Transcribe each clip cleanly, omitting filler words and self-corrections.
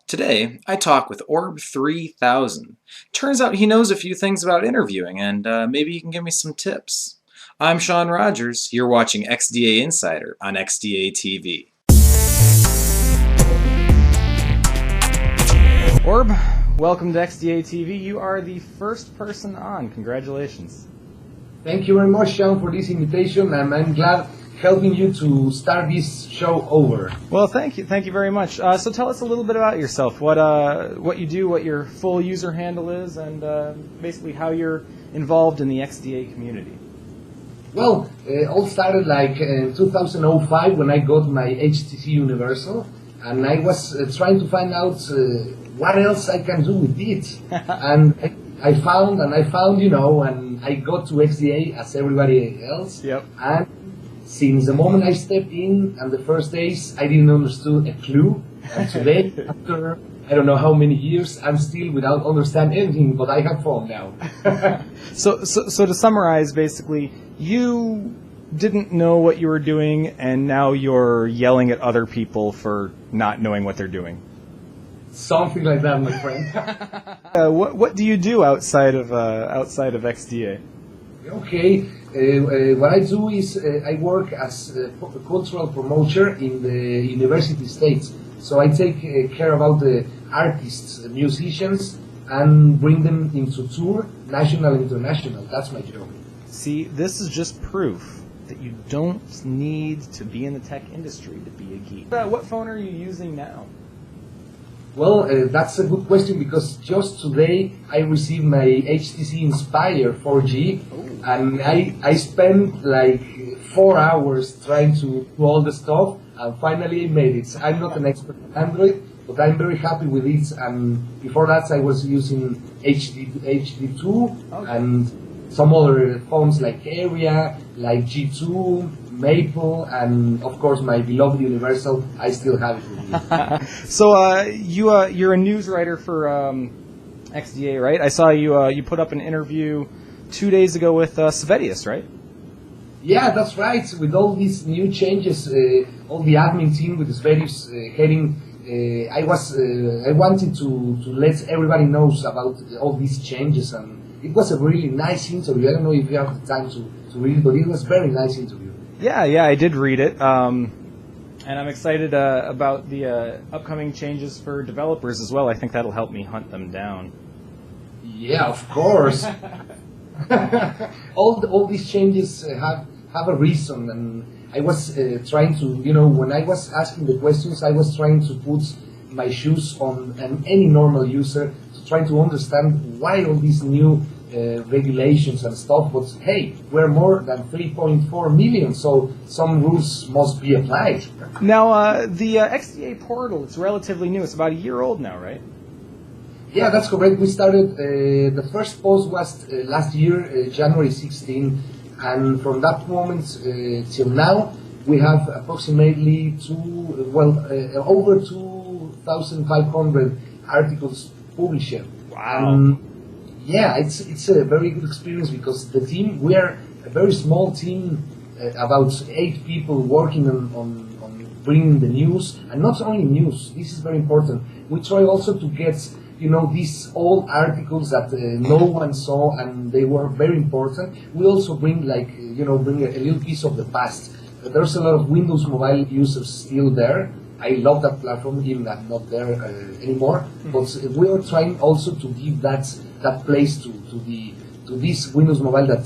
Today, I talk with Orb3000. Turns out he knows a few things about interviewing, and maybe he can give me some tips. I'm Sean Rogers. You're watching XDA Insider on XDA TV. Orb, welcome to XDA TV. You are the first person on. Congratulations. Thank you very much, Sean, for this invitation, and I'm glad helping you to start this show over. Well, thank you very much. So tell us a little bit about yourself, what you do, what your full user handle is, and basically how you're involved in the XDA community. Well, all started like in 2005 when I got my HTC Universal, and I was trying to find out what else I can do with it. And I found, and I got to XDA as everybody else. Yep. And since the moment I stepped in and the first days, I didn't understand a clue. And today, after I don't know how many years, I'm still without understand anything, but I have fun now. So to summarize, basically, you didn't know what you were doing, and now you're yelling at other people for not knowing what they're doing. Something like that, my friend. What do you do outside of XDA? Okay, what I do is I work as a cultural promoter in the university states. So I take care about the artists, the musicians, and bring them into tour, national, international. That's my job. See, this is just proof that you don't need to be in the tech industry to be a geek. What phone are you using now? Well, that's a good question because just today I received my HTC Inspire 4G. Ooh. And I spent like 4 hours trying to do all the stuff, and finally I made it. I'm not an expert on Android, but I'm very happy with it. And before that I was using HD2 okay. and some other phones like Area, like G2, Maple, and of course my beloved Universal. I still have it with me. So you're a news writer for XDA, right? I saw you put up an interview 2 days ago with Svetius, right? Yeah, that's right. With all these new changes, all the admin team with Svetius heading, I wanted to let everybody knows about all these changes, and it was a really nice interview. I don't know if you have the time to read it, but it was a very nice interview. Yeah, I did read it, and I'm excited about the upcoming changes for developers as well. I think that'll help me hunt them down. Yeah, of course. all these changes have a reason, and I was trying to, when I was asking the questions, I was trying to put my shoes on any normal user to try to understand why all these new regulations and stuff. But hey, we're more than 3.4 million, so some rules must be applied. Now, the XDA Portal, it's relatively new. It's about a year old now, right? Yeah, that's correct. We started, the first post was last year, January 16, and from that moment till now, we have approximately over 2,500 articles published. Wow. Yeah, it's a very good experience because the team, we are a very small team, about 8 people working on bringing the news, and not only news, this is very important. We try also to get these old articles that no one saw, and they were very important. We also bring bring a little piece of the past. There's a lot of Windows Mobile users still there. I love that platform, even I'm not there anymore. Mm-hmm. But we are trying also to give that place to this Windows Mobile that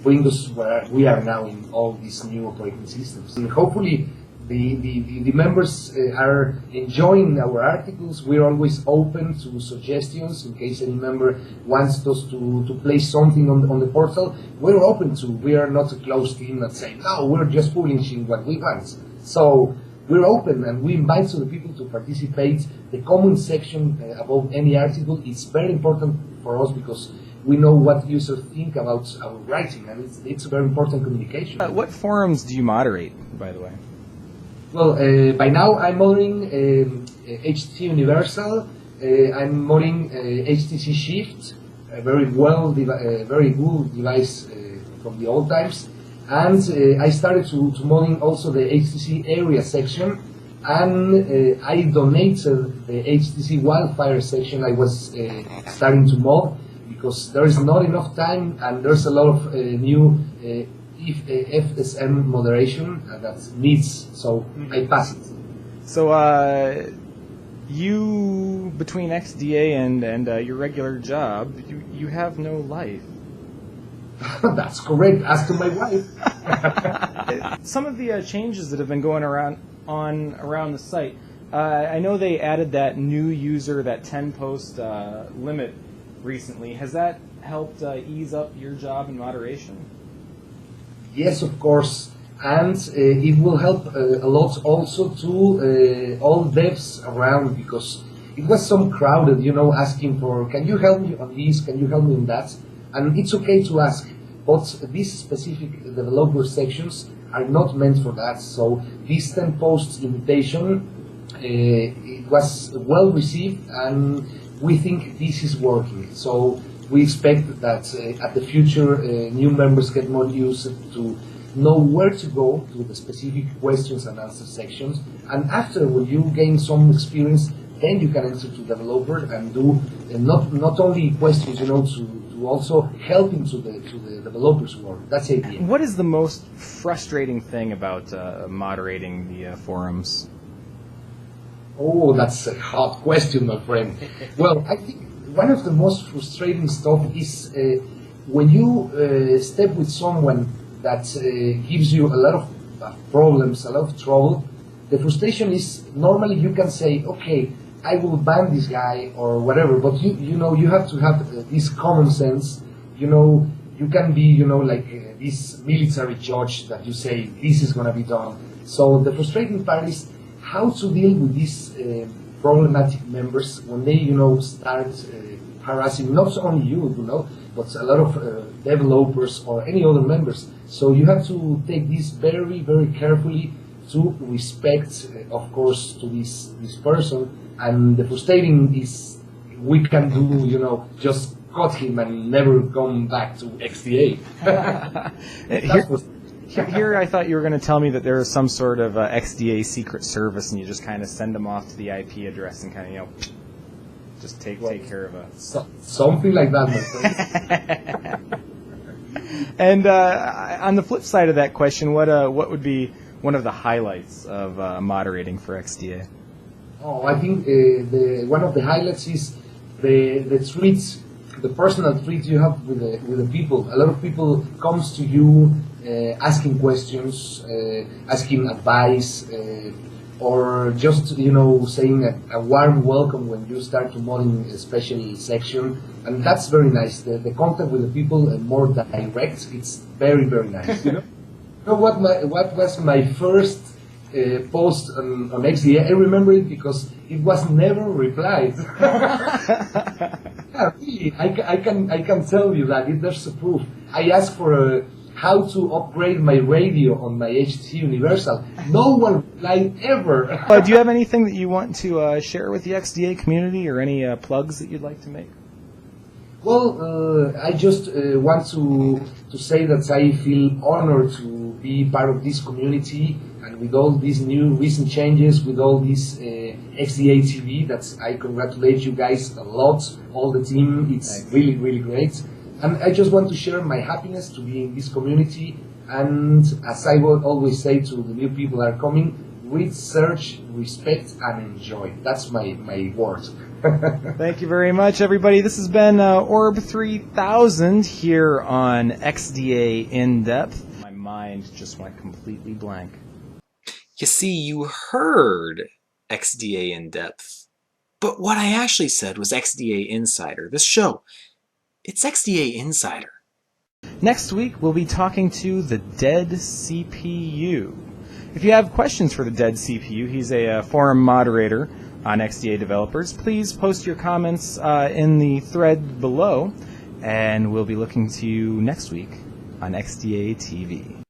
brings us where we are now in all these new operating systems. And hopefully the members are enjoying our articles. We're always open to suggestions in case any member wants us to place something on the portal. We're open to. We are not a closed team that say, no, we're just publishing what we want. So we're open, and we invite the people to participate. The comment section above any article is very important for us because we know what users think about our writing, and it's a very important communication. What forums do you moderate, by the way? Well, by now I'm monitoring HTC Universal. I'm monitoring HTC Shift, a very good device from the old times. And I started to monitor also the HTC area section. and I donated the HTC Wildfire section I was starting to mod, because there is not enough time and there's a lot of new FSM moderation that needs, so I pass it. So you, between XDA and your regular job, you have no life. That's correct. Ask to my wife. Some of the changes that have been going around the site, I know they added that new user, that 10 post limit recently. Has that helped ease up your job in moderation? Yes, of course. And it will help a lot also to all devs around, because it was so crowded, asking for, can you help me on this, can you help me on that? And it's okay to ask, but these specific developer sections are not meant for that. So this 10 posts invitation, it was well received, and we think this is working. So we expect that at the future, new members get more used to know where to go to the specific questions and answer sections. And after, when you gain some experience, then you can enter to developer and do not only questions, to also helping to the developers' work. That's the idea. What is the most frustrating thing about moderating the forums? Oh, that's a hard question, my friend. Well, I think one of the most frustrating stuff is when you step with someone that gives you a lot of problems, a lot of trouble. The frustration is, normally you can say, okay, I will ban this guy or whatever, but you have to have this common sense. You can be, like this military judge that you say this is going to be done. So the frustrating part is how to deal with these problematic members when they, start harassing not only you, but a lot of developers or any other members. So you have to take this very, very carefully to respect, of course, to this person. And the frustrating is we can do, just cut him and never come back to XDA. Here I thought you were going to tell me that there is some sort of XDA secret service, and you just kind of send them off to the IP address and kind of, just take care of it. Something like that, my friend. And on the flip side of that question, what would be one of the highlights of moderating for XDA? Oh, I think one of the highlights is the treats, the personal treats you have with the people. A lot of people comes to you asking questions, asking advice, or just saying a warm welcome when you start to modding a special section, and that's very nice. The contact with the people more direct. It's very, very nice. You know what was my first post on XDA? I remember it because it was never replied. Yeah, really, I can tell you that there's a proof. I asked for how to upgrade my radio on my HTC Universal. No one replied ever. Do you have anything that you want to share with the XDA community, or any plugs that you'd like to make? Well, I just want to say that I feel honored to be part of this community, and with all these new recent changes, with all this XDA TV, I congratulate you guys a lot, all the team. It's really, really great. And I just want to share my happiness to be in this community, and as I will always say to the new people that are coming, research, respect, and enjoy. That's my word. Thank you very much, everybody. This has been Orb 3000 here on XDA In Depth. My mind just went completely blank. You see, you heard XDA In Depth, but what I actually said was XDA Insider. This show, it's XDA Insider. Next week, we'll be talking to the Dead CPU. If you have questions for the Dead CPU, he's a forum moderator on XDA developers. Please post your comments in the thread below, and we'll be looking to you next week on XDA TV.